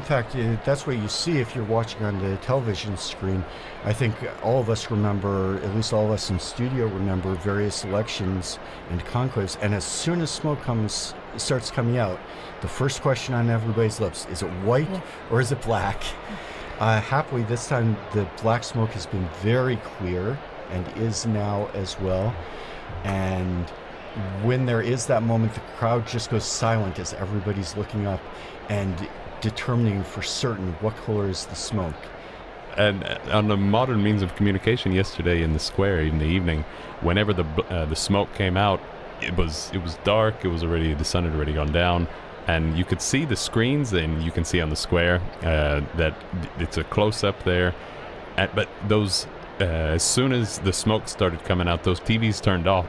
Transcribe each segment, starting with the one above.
fact, that's what you see if you're watching on the television screen. I think all of us remember, at least all of us in studio remember, various elections and conclaves. And as soon as smoke starts coming out, the first question on everybody's lips, is it white or is it black? Happily, this time the black smoke has been very clear and is now as well. And when there is that moment, the crowd just goes silent as everybody's looking up and determining for certain what color is the smoke. And on the modern means of communication yesterday in the square in the evening, whenever the smoke came out, it was dark. The sun had already gone down, and you could see the screens, and you can see on the square that it's a close up there. But those as soon as the smoke started coming out, those TVs turned off.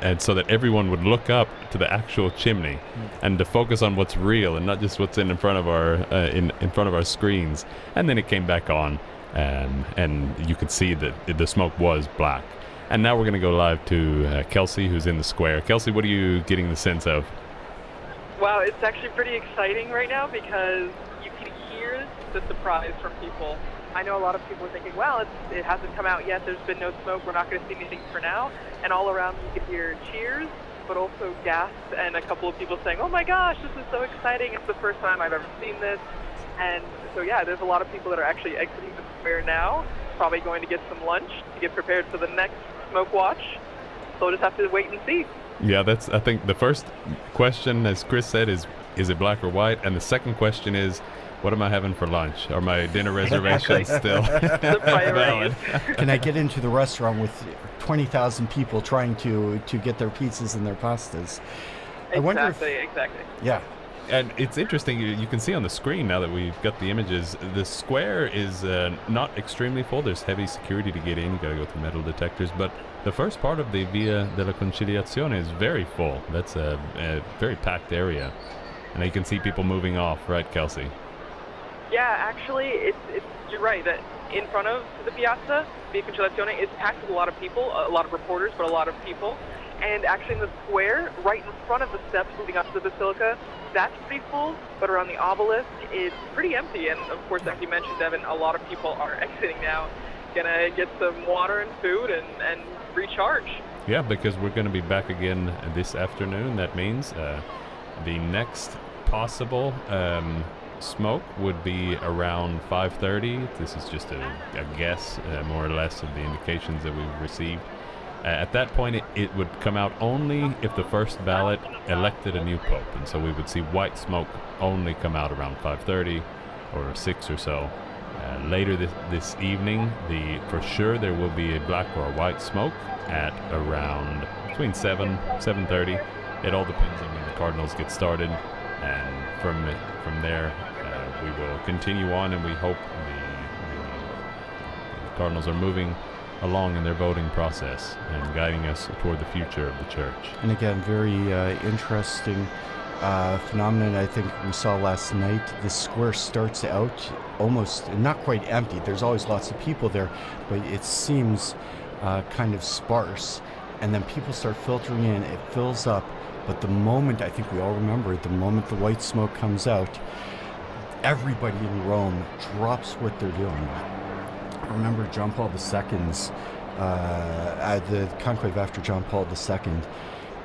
And so that everyone would look up to the actual chimney and to focus on what's real and not just what's in front of our in front of our screens. And then it came back on, and you could see that the smoke was black. And now we're going to go live to Kelsey, who's in the square. Kelsey, what are you getting the sense of? Wow, it's actually pretty exciting right now because you can hear the surprise from people. I know a lot of people are thinking, well, it hasn't come out yet, there's been no smoke, we're not going to see anything for now. And all around you can hear cheers, but also gasps, and a couple of people saying, oh my gosh, this is so exciting, it's the first time I've ever seen this. And so yeah, there's a lot of people that are actually exiting the square now, probably going to get some lunch to get prepared for the next smoke watch. So we'll just have to wait and see. Yeah, I think the first question, as Chris said, is it black or white? And the second question is, what am I having for lunch? Are my dinner reservations still valid? Can I get into the restaurant with 20,000 people trying to get their pizzas and their pastas? Exactly. Yeah. And it's interesting, you can see on the screen now that we've got the images, the square is not extremely full. There's heavy security to get in. You got to go through metal detectors. But the first part of the Via della Conciliazione is very full. That's a very packed area. And you can see people moving off, right, Kelsey? Yeah, actually, you're right that in front of the Piazza, Via Conciliazione, is packed with a lot of people, a lot of reporters, but a lot of people. And actually in the square, right in front of the steps leading up to the Basilica, that's pretty full, but around the obelisk, it's pretty empty. And of course, like you mentioned, Devin, a lot of people are exiting now, gonna get some water and food and recharge. Yeah, because we're gonna be back again this afternoon. That means the next possible smoke would be around 5:30. This is just a guess, more or less, of the indications that we've received. At that point, it would come out only if the first ballot elected a new pope, and so we would see white smoke only come out around 5:30 or 6 or so. Later this evening, for sure there will be a black or a white smoke at around between 7:30. It all depends on when the cardinals get started, and from there we will continue on, and we hope the cardinals are moving along in their voting process and guiding us toward the future of the church. And again, very interesting phenomenon I think we saw last night. The square starts out almost not quite empty. There's always lots of people there, but it seems kind of sparse. And then people start filtering in, it fills up. But the moment, I think we all remember, the moment the white smoke comes out, everybody in Rome drops what they're doing. I remember John Paul II's, the conclave after John Paul II,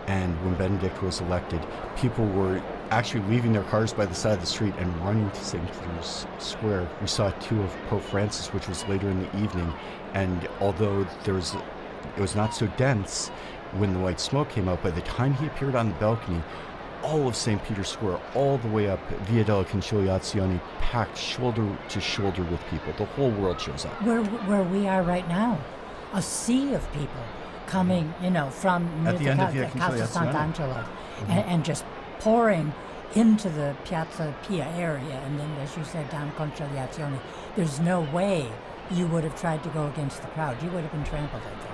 and when Benedict was elected, people were actually leaving their cars by the side of the street and running to St. Peter's Square. We saw two of Pope Francis, which was later in the evening, and although it was not so dense when the white smoke came out, by the time he appeared on the balcony, all of St. Peter's Square, all the way up Via della Conciliazione, packed shoulder to shoulder with people. The whole world shows up. Where we are right now, a sea of people coming, from at the end of Via Casa Sant'Angelo, Mm-hmm. and just pouring into the Piazza Pia area, and then, as you said, down Conciliazione. There's no way you would have tried to go against the crowd. You would have been trampled, I think.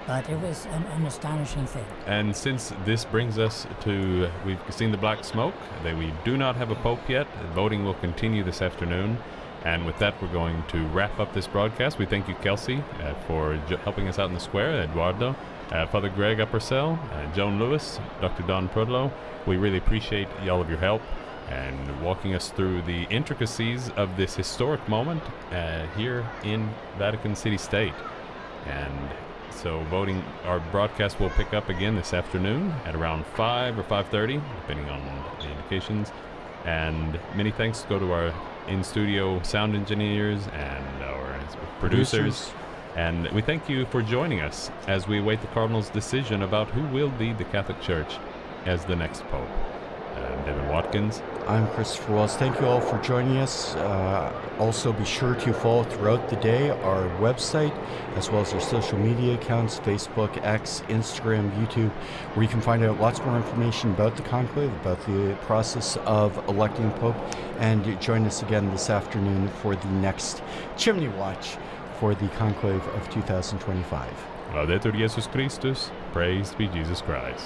But it was an astonishing thing. And since this brings us to, we've seen the black smoke, we do not have a pope yet. Voting will continue this afternoon. And with that, we're going to wrap up this broadcast. We thank you, Kelsey, for helping us out in the square, Eduardo, Father Greg Uppersell, Joan Lewis, Dr. Don Prudlow. We really appreciate all of your help. and walking us through the intricacies of this historic moment here in Vatican City State. And so our broadcast will pick up again this afternoon at around 5 or 5:30, depending on the indications. And many thanks go to our in-studio sound engineers and our producers. And we thank you for joining us as we await the Cardinals' decision about who will lead the Catholic Church as the next Pope. I'm Devin Watkins. I'm Christopher Wells. Thank you all for joining us. Also, be sure to follow throughout the day our website, as well as our social media accounts, Facebook, X, Instagram, YouTube, where you can find out lots more information about the conclave, about the process of electing a Pope, and join us again this afternoon for the next Chimney Watch for the conclave of 2025. Laudetur Jesus Christus, praised be Jesus Christ.